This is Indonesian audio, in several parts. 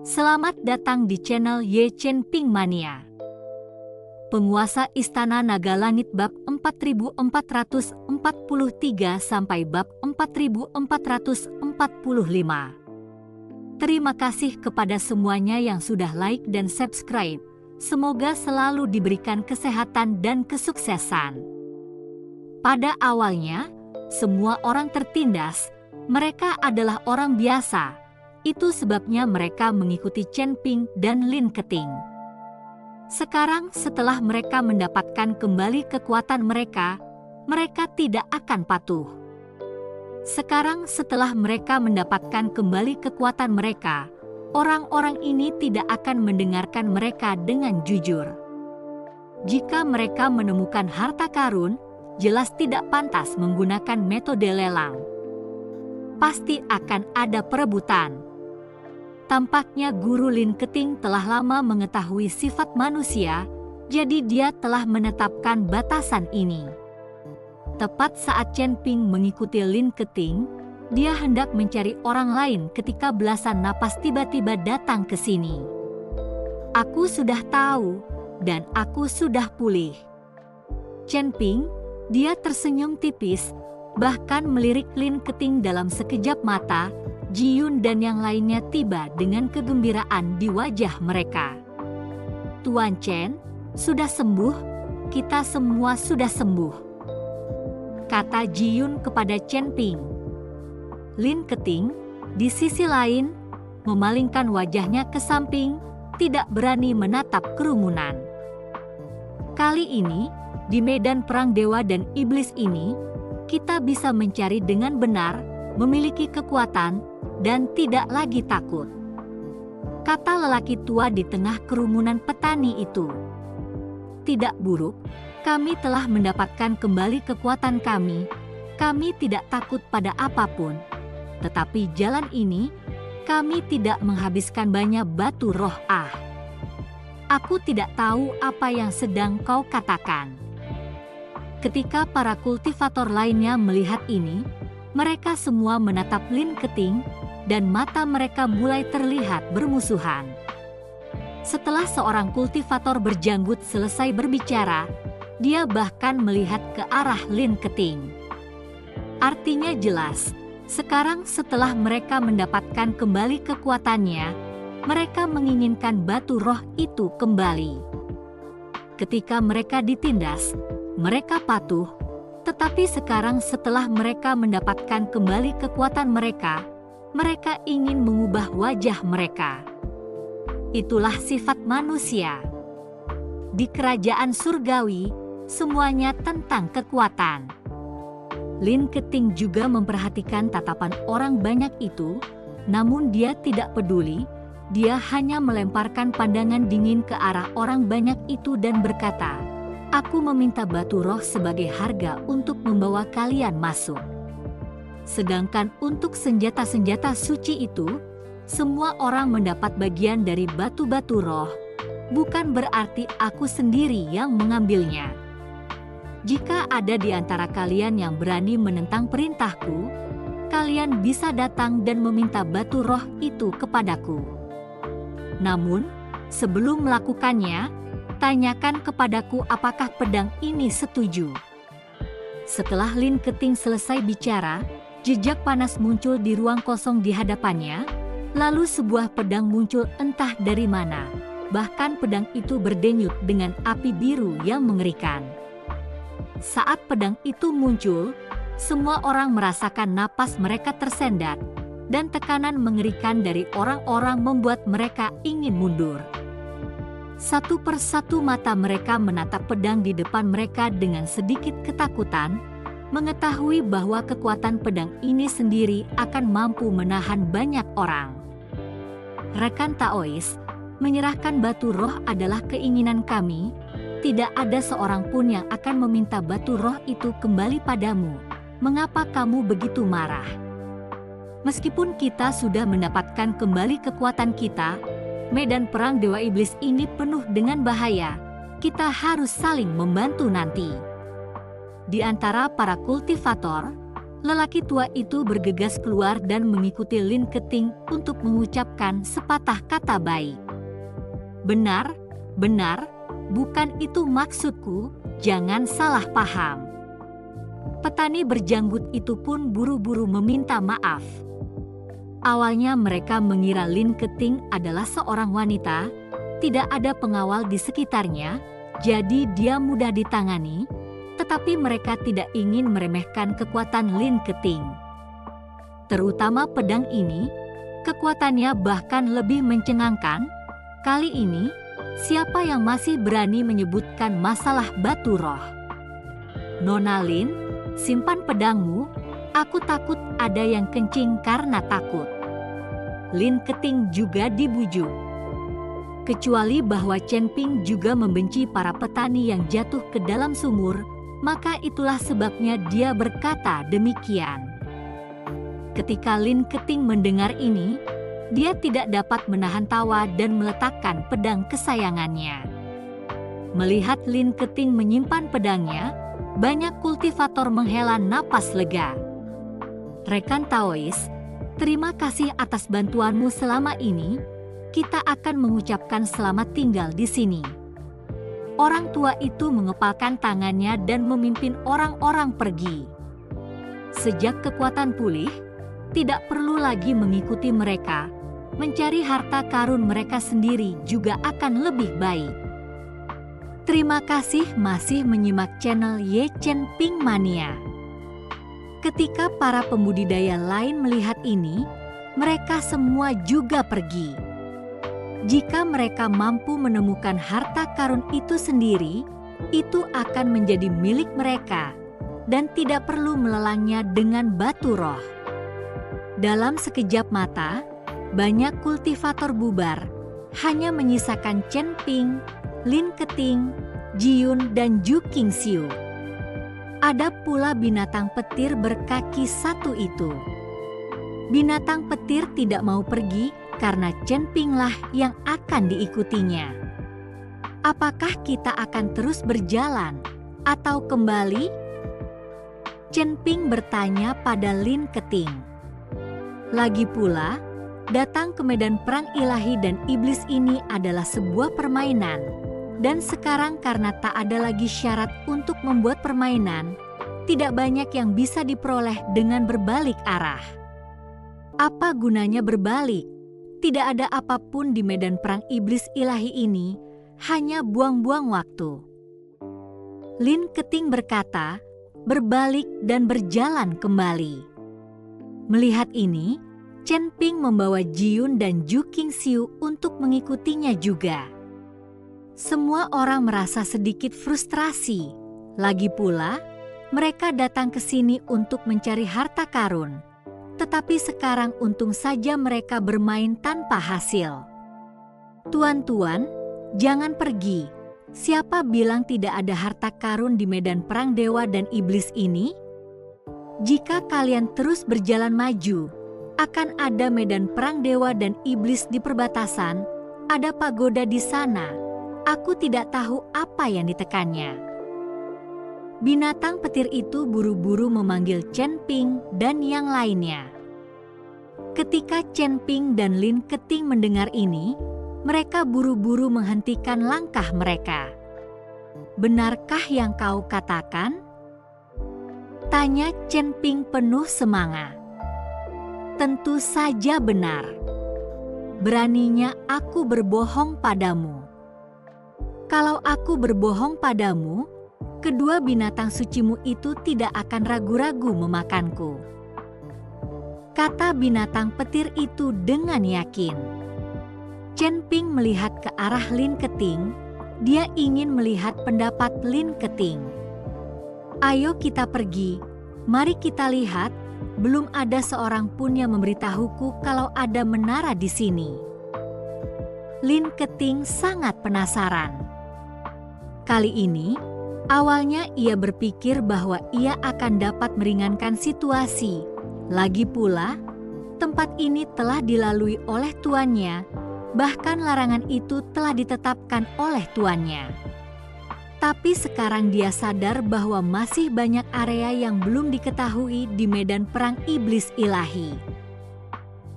Selamat datang di channel Ye Chen Ping Mania. Penguasa Istana Naga Langit bab 4443 sampai bab 4445. Terima kasih kepada semuanya yang sudah like dan subscribe. Semoga selalu diberikan kesehatan dan kesuksesan. Pada awalnya, semua orang tertindas. Mereka adalah orang biasa. Itu sebabnya mereka mengikuti Chen Ping dan Lin Keting. Sekarang setelah mereka mendapatkan kembali kekuatan mereka, mereka tidak akan patuh. Sekarang setelah mereka mendapatkan kembali kekuatan mereka, orang-orang ini tidak akan mendengarkan mereka dengan jujur. Jika mereka menemukan harta karun, jelas tidak pantas menggunakan metode lelang. Pasti akan ada perebutan. Tampaknya Guru Lin Keting telah lama mengetahui sifat manusia, jadi dia telah menetapkan batasan ini. Tepat saat Chen Ping mengikuti Lin Keting, dia hendak mencari orang lain ketika belasan napas tiba-tiba datang ke sini. Aku sudah tahu, dan aku sudah pulih. Chen Ping, dia tersenyum tipis, bahkan melirik Lin Keting dalam sekejap mata. Ji Yun dan yang lainnya tiba dengan kegembiraan di wajah mereka. Tuan Chen, sudah sembuh? Kita semua sudah sembuh, kata Ji Yun kepada Chen Ping. Lin Keting, di sisi lain, memalingkan wajahnya ke samping, tidak berani menatap kerumunan. Kali ini, di medan perang dewa dan iblis ini, kita bisa mencari dengan benar, memiliki kekuatan, dan tidak lagi takut, kata lelaki tua di tengah kerumunan petani itu. Tidak buruk, kami telah mendapatkan kembali kekuatan kami tidak takut pada apapun. Tetapi jalan ini, kami tidak menghabiskan banyak batu roh. Aku tidak tahu apa yang sedang kau katakan. Ketika para kultivator lainnya melihat ini, mereka semua menatap Lin Keting, dan mata mereka mulai terlihat bermusuhan. Setelah seorang kultivator berjanggut selesai berbicara, dia bahkan melihat ke arah Lin Keting. Artinya jelas, sekarang setelah mereka mendapatkan kembali kekuatannya, mereka menginginkan batu roh itu kembali. Ketika mereka ditindas, mereka patuh, tetapi sekarang setelah mereka mendapatkan kembali kekuatan mereka ingin mengubah wajah mereka. Itulah sifat manusia. Di kerajaan surgawi, semuanya tentang kekuatan. Lin Keting juga memperhatikan tatapan orang banyak itu, namun dia tidak peduli. Dia hanya melemparkan pandangan dingin ke arah orang banyak itu dan berkata, "Aku meminta batu roh sebagai harga untuk membawa kalian masuk. Sedangkan untuk senjata-senjata suci itu, semua orang mendapat bagian dari batu-batu roh. Bukan berarti aku sendiri yang mengambilnya. Jika ada di antara kalian yang berani menentang perintahku, kalian bisa datang dan meminta batu roh itu kepadaku. Namun, sebelum melakukannya, tanyakan kepadaku apakah pedang ini setuju." Setelah Lin Keting selesai bicara, jejak panas muncul di ruang kosong di hadapannya, lalu sebuah pedang muncul entah dari mana. Bahkan pedang itu berdenyut dengan api biru yang mengerikan. Saat pedang itu muncul, semua orang merasakan napas mereka tersendat, dan tekanan mengerikan dari orang-orang membuat mereka ingin mundur. Satu persatu mata mereka menatap pedang di depan mereka dengan sedikit ketakutan, mengetahui bahwa kekuatan pedang ini sendiri akan mampu menahan banyak orang. Rekan Taois, menyerahkan batu roh adalah keinginan kami. Tidak ada seorang pun yang akan meminta batu roh itu kembali padamu. Mengapa kamu begitu marah? Meskipun kita sudah mendapatkan kembali kekuatan kita, medan perang Dewa Iblis ini penuh dengan bahaya. Kita harus saling membantu nanti. Di antara para kultivator, Lelaki tua itu bergegas keluar dan mengikuti Lin Keting untuk mengucapkan sepatah kata baik. Benar, benar, bukan itu maksudku, jangan salah paham. Petani berjanggut itu pun buru-buru meminta maaf. Awalnya mereka mengira Lin Keting adalah seorang wanita, tidak ada pengawal di sekitarnya, jadi dia mudah ditangani. Tetapi mereka tidak ingin meremehkan kekuatan Lin Keting. Terutama pedang ini, kekuatannya bahkan lebih mencengangkan. Kali ini, siapa yang masih berani menyebutkan masalah batu roh? Nona Lin, simpan pedangmu, aku takut ada yang kencing karena takut. Lin Keting juga dibujuk. Kecuali bahwa Chen Ping juga membenci para petani yang jatuh ke dalam sumur, maka itulah sebabnya dia berkata demikian. Ketika Lin Keting mendengar ini, dia tidak dapat menahan tawa dan meletakkan pedang kesayangannya. Melihat Lin Keting menyimpan pedangnya, banyak kultivator menghela napas lega. Rekan Taois, terima kasih atas bantuanmu selama ini. Kita akan mengucapkan selamat tinggal di sini. Orang tua itu mengepalkan tangannya dan memimpin orang-orang pergi. Sejak kekuatan pulih, tidak perlu lagi mengikuti mereka. Mencari harta karun mereka sendiri juga akan lebih baik. Terima kasih masih menyimak channel Ye Chen Ping Mania. Ketika para pembudidaya lain melihat ini, mereka semua juga pergi. Jika mereka mampu menemukan harta karun itu sendiri, itu akan menjadi milik mereka dan tidak perlu melelangnya dengan batu roh. Dalam sekejap mata, banyak kultivator bubar, hanya menyisakan Chen Ping, Lin Keting, Jiyun, dan Ju Qingxiu. Ada pula binatang petir berkaki satu itu. Binatang petir tidak mau pergi karena Chen Ping lah yang akan diikutinya. Apakah kita akan terus berjalan atau kembali? Chen Ping bertanya pada Lin Keting. Lagi pula, datang ke medan perang ilahi dan iblis ini adalah sebuah permainan. Dan sekarang karena tak ada lagi syarat untuk membuat permainan, tidak banyak yang bisa diperoleh dengan berbalik arah. Apa gunanya berbalik? Tidak ada apapun di medan perang iblis ilahi ini, hanya buang-buang waktu. Lin Keting berkata, berbalik dan berjalan kembali. Melihat ini, Chen Ping membawa Jiyun dan Ju Qingxiu untuk mengikutinya juga. Semua orang merasa sedikit frustrasi. Lagi pula, mereka datang ke sini untuk mencari harta karun. Tetapi sekarang untung saja mereka bermain tanpa hasil. Tuan-tuan, jangan pergi. Siapa bilang tidak ada harta karun di medan perang dewa dan iblis ini? Jika kalian terus berjalan maju, akan ada medan perang dewa dan iblis di perbatasan, ada pagoda di sana. Aku tidak tahu apa yang ditekannya. Binatang petir itu buru-buru memanggil Chen Ping dan yang lainnya. Ketika Chen Ping dan Lin Keting mendengar ini, mereka buru-buru menghentikan langkah mereka. Benarkah yang kau katakan? Tanya Chen Ping penuh semangat. Tentu saja benar. Beraninya aku berbohong padamu. Kalau aku berbohong padamu, kedua binatang sucimu itu tidak akan ragu-ragu memakanku. Kata binatang petir itu dengan yakin. Chen Ping melihat ke arah Lin Keting. Dia ingin melihat pendapat Lin Keting. Ayo kita pergi. Mari kita lihat. Belum ada seorang pun yang memberitahuku kalau ada menara di sini. Lin Keting sangat penasaran. Kali ini, awalnya ia berpikir bahwa ia akan dapat meringankan situasi. Lagi pula, tempat ini telah dilalui oleh tuannya, bahkan larangan itu telah ditetapkan oleh tuannya. Tetapi sekarang dia sadar bahwa masih banyak area yang belum diketahui di medan perang iblis ilahi.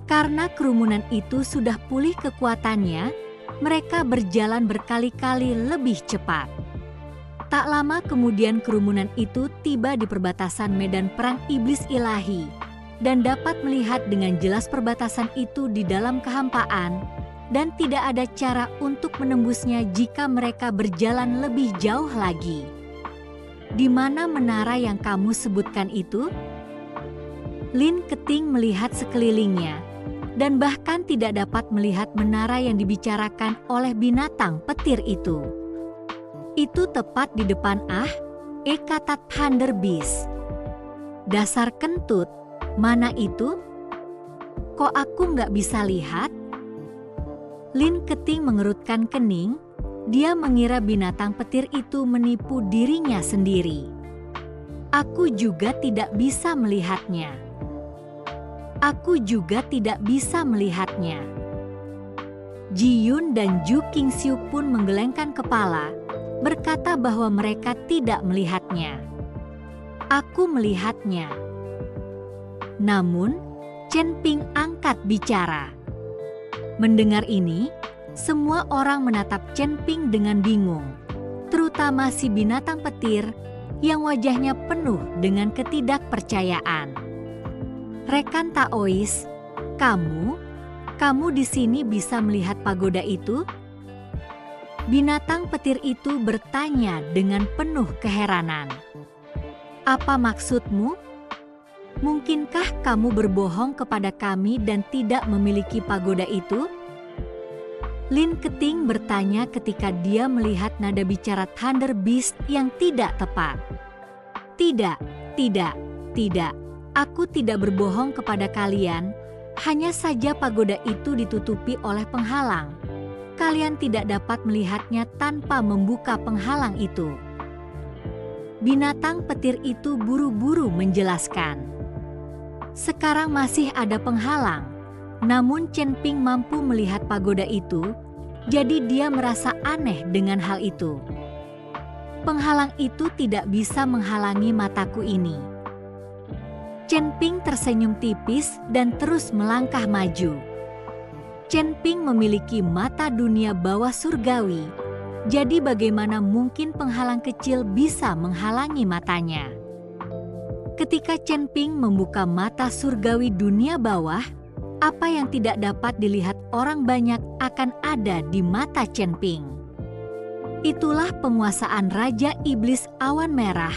Karena kerumunan itu sudah pulih kekuatannya, mereka berjalan berkali-kali lebih cepat. Tak lama kemudian kerumunan itu tiba di perbatasan medan perang iblis ilahi dan dapat melihat dengan jelas perbatasan itu di dalam kehampaan dan tidak ada cara untuk menembusnya jika mereka berjalan lebih jauh lagi. Di mana menara yang kamu sebutkan itu? Lin Keting melihat sekelilingnya dan bahkan tidak dapat melihat menara yang dibicarakan oleh binatang petir itu. Itu tepat di depan kata Thunder Beast. Dasar kentut, mana itu? Kok aku nggak bisa lihat? Lin Keting mengerutkan kening, dia mengira binatang petir itu menipu dirinya sendiri. Aku juga tidak bisa melihatnya. Aku juga tidak bisa melihatnya. Ji Yun dan Ju Qingxiu pun menggelengkan kepala, berkata bahwa mereka tidak melihatnya. Aku melihatnya. Namun, Chen Ping angkat bicara. Mendengar ini, semua orang menatap Chen Ping dengan bingung, terutama si binatang petir yang wajahnya penuh dengan ketidakpercayaan. Rekan Taois, kamu di sini bisa melihat pagoda itu? Binatang petir itu bertanya dengan penuh keheranan. Apa maksudmu? Mungkinkah kamu berbohong kepada kami dan tidak memiliki pagoda itu? Lin Keting bertanya ketika dia melihat nada bicara Thunder Beast yang tidak tepat. Tidak. Aku tidak berbohong kepada kalian, hanya saja pagoda itu ditutupi oleh penghalang. Kalian tidak dapat melihatnya tanpa membuka penghalang itu. Binatang petir itu buru-buru menjelaskan. Sekarang masih ada penghalang, namun Chen Ping mampu melihat pagoda itu, jadi dia merasa aneh dengan hal itu. Penghalang itu tidak bisa menghalangi mataku ini. Chen Ping tersenyum tipis dan terus melangkah maju. Chen Ping memiliki mata dunia bawah surgawi, jadi bagaimana mungkin penghalang kecil bisa menghalangi matanya? Ketika Chen Ping membuka mata surgawi dunia bawah, apa yang tidak dapat dilihat orang banyak akan ada di mata Chen Ping. Itulah penguasaan Raja Iblis Awan Merah,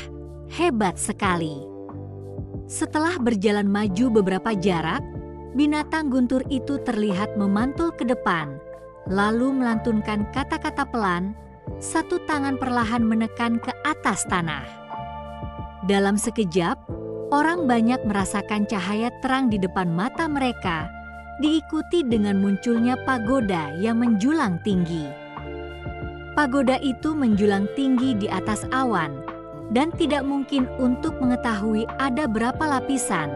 hebat sekali. Setelah berjalan maju beberapa jarak, binatang guntur itu terlihat memantul ke depan, lalu melantunkan kata-kata pelan, satu tangan perlahan menekan ke atas tanah. Dalam sekejap, orang banyak merasakan cahaya terang di depan mata mereka, diikuti dengan munculnya pagoda yang menjulang tinggi. Pagoda itu menjulang tinggi di atas awan, dan tidak mungkin untuk mengetahui ada berapa lapisan,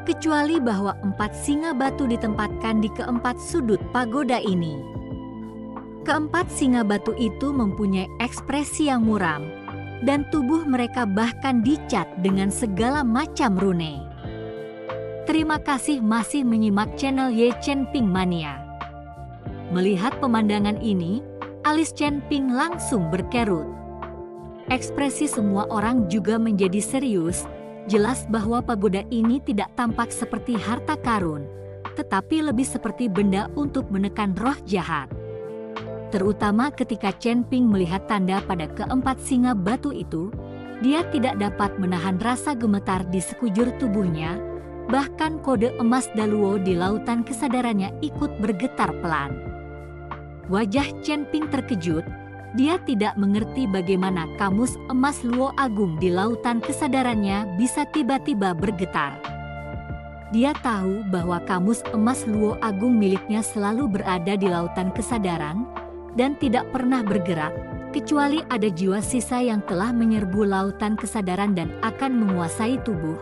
kecuali bahwa 4 singa batu ditempatkan di keempat sudut pagoda ini. Keempat singa batu itu mempunyai ekspresi yang muram, dan tubuh mereka bahkan dicat dengan segala macam rune. Terima kasih masih menyimak channel Ye Chen Ping Mania. Melihat pemandangan ini, alis Chen Ping langsung berkerut. Ekspresi semua orang juga menjadi serius, jelas bahwa pagoda ini tidak tampak seperti harta karun, tetapi lebih seperti benda untuk menekan roh jahat. Terutama ketika Chen Ping melihat tanda pada keempat singa batu itu, dia tidak dapat menahan rasa gemetar di sekujur tubuhnya, bahkan kode emas Daluo di lautan kesadarannya ikut bergetar pelan. Wajah Chen Ping terkejut, dia tidak mengerti bagaimana kamus emas Luo Agung di lautan kesadarannya bisa tiba-tiba bergetar. Dia tahu bahwa kamus emas Luo Agung miliknya selalu berada di lautan kesadaran, dan tidak pernah bergerak, kecuali ada jiwa sisa yang telah menyerbu lautan kesadaran dan akan menguasai tubuh,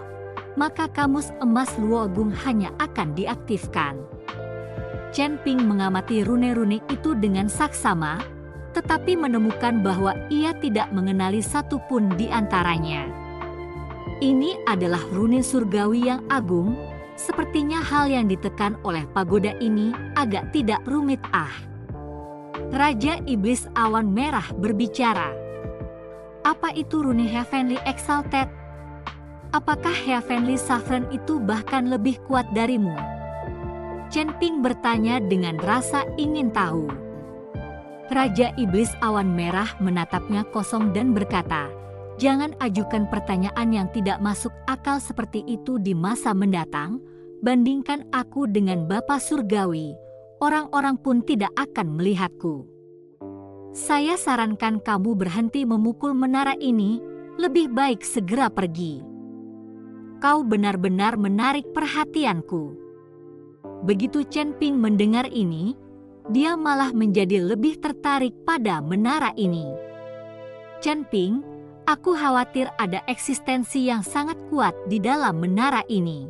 maka kamus emas Luo Agung hanya akan diaktifkan. Chen Ping mengamati rune-rune itu dengan saksama, tetapi menemukan bahwa ia tidak mengenali satupun di antaranya. Ini adalah rune surgawi yang agung, sepertinya hal yang ditekan oleh pagoda ini agak tidak rumit. Raja Iblis Awan Merah berbicara. Apa itu rune Heavenly Exalted? Apakah Heavenly Sovereign itu bahkan lebih kuat darimu? Chen Ping bertanya dengan rasa ingin tahu. Raja Iblis Awan Merah menatapnya kosong dan berkata, "Jangan ajukan pertanyaan yang tidak masuk akal seperti itu di masa mendatang. Bandingkan aku dengan Bapa Surgawi, orang-orang pun tidak akan melihatku. Saya sarankan kamu berhenti memukul menara ini, lebih baik segera pergi. Kau benar-benar menarik perhatianku." Begitu Chen Ping mendengar ini, dia malah menjadi lebih tertarik pada menara ini. "Chen Ping, aku khawatir ada eksistensi yang sangat kuat di dalam menara ini."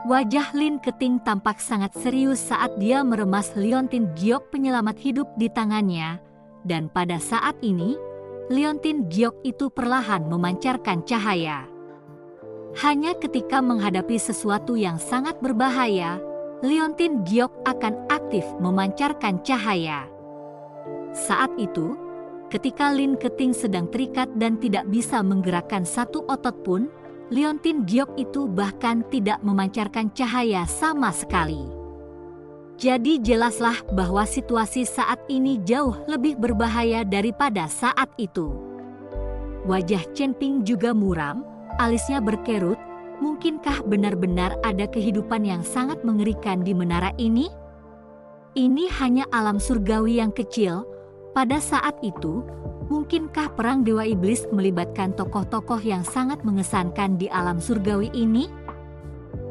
Wajah Lin Keting tampak sangat serius saat dia meremas liontin giok penyelamat hidup di tangannya, dan pada saat ini, liontin giok itu perlahan memancarkan cahaya. Hanya ketika menghadapi sesuatu yang sangat berbahaya, liontin giok akan aktif memancarkan cahaya. Saat itu, ketika Lin Keting sedang terikat dan tidak bisa menggerakkan satu otot pun, liontin giok itu bahkan tidak memancarkan cahaya sama sekali. Jadi jelaslah bahwa situasi saat ini jauh lebih berbahaya daripada saat itu. Wajah Chen Ping juga muram, alisnya berkerut. Mungkinkah benar-benar ada kehidupan yang sangat mengerikan di menara ini? Ini hanya alam surgawi yang kecil. Pada saat itu, mungkinkah perang Dewa Iblis melibatkan tokoh-tokoh yang sangat mengesankan di alam surgawi ini?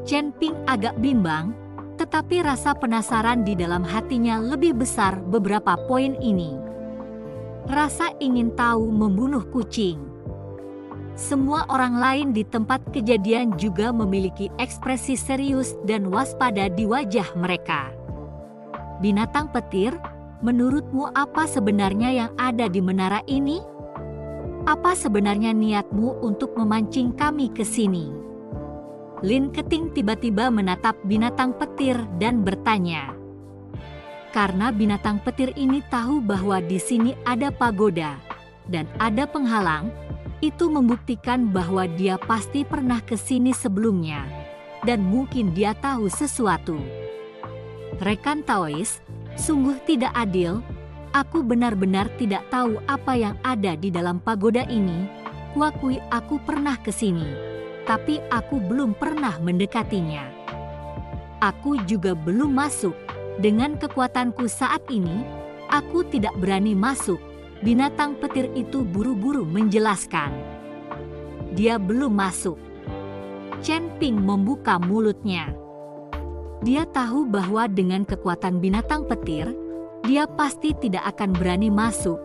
Chen Ping agak bimbang, tetapi rasa penasaran di dalam hatinya lebih besar beberapa poin ini. Rasa ingin tahu membunuh kucing. Semua orang lain di tempat kejadian juga memiliki ekspresi serius dan waspada di wajah mereka. Binatang petir, menurutmu apa sebenarnya yang ada di menara ini? Apa sebenarnya niatmu untuk memancing kami ke sini? Lin Keting tiba-tiba menatap binatang petir dan bertanya. Karena binatang petir ini tahu bahwa di sini ada pagoda dan ada penghalang, itu membuktikan bahwa dia pasti pernah ke sini sebelumnya, dan mungkin dia tahu sesuatu. Rekan Taois, sungguh tidak adil. Aku benar-benar tidak tahu apa yang ada di dalam pagoda ini. Kuakui aku pernah ke sini, tapi aku belum pernah mendekatinya. Aku juga belum masuk. Dengan kekuatanku saat ini, aku tidak berani masuk. Binatang petir itu buru-buru menjelaskan. Dia belum masuk. Chen Ping membuka mulutnya. Dia tahu bahwa dengan kekuatan binatang petir, dia pasti tidak akan berani masuk.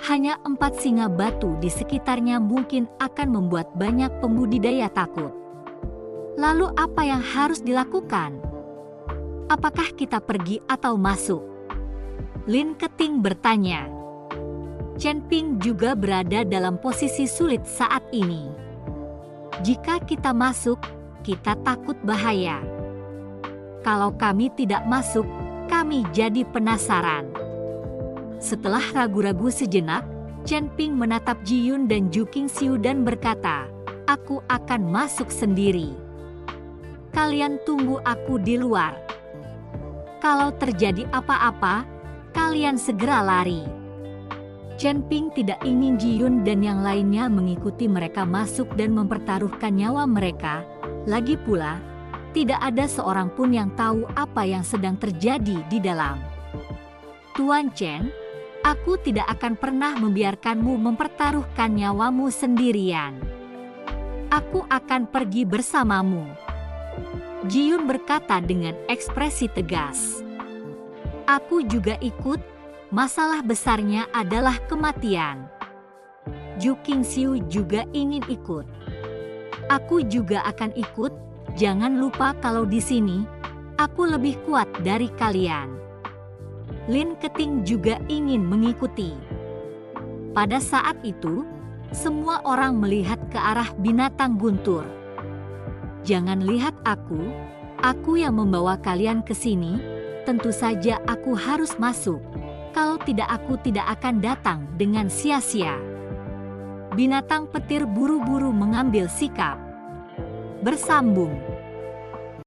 Hanya 4 singa batu di sekitarnya mungkin akan membuat banyak pembudidaya takut. Lalu apa yang harus dilakukan? Apakah kita pergi atau masuk? Lin Keting bertanya. Chen Ping juga berada dalam posisi sulit saat ini. Jika kita masuk, kita takut bahaya. Kalau kami tidak masuk, kami jadi penasaran. Setelah ragu-ragu sejenak, Chen Ping menatap Ji Yun dan Ju Qingxiu dan berkata, "Aku akan masuk sendiri. Kalian tunggu aku di luar. Kalau terjadi apa-apa, kalian segera lari." Chen Ping tidak ingin Ji Yun dan yang lainnya mengikuti mereka masuk dan mempertaruhkan nyawa mereka. Lagi pula, tidak ada seorang pun yang tahu apa yang sedang terjadi di dalam. "Tuan Chen, aku tidak akan pernah membiarkanmu mempertaruhkan nyawamu sendirian. Aku akan pergi bersamamu." Ji Yun berkata dengan ekspresi tegas. "Aku juga ikut. Masalah besarnya adalah kematian." Ju Qingxiu juga ingin ikut. "Aku juga akan ikut. Jangan lupa kalau di sini, aku lebih kuat dari kalian." Lin Keting juga ingin mengikuti. Pada saat itu, semua orang melihat ke arah binatang guntur. "Jangan lihat aku yang membawa kalian ke sini. Tentu saja aku harus masuk. Kalau tidak aku tidak akan datang dengan sia-sia." Binatang petir buru-buru mengambil sikap. Bersambung.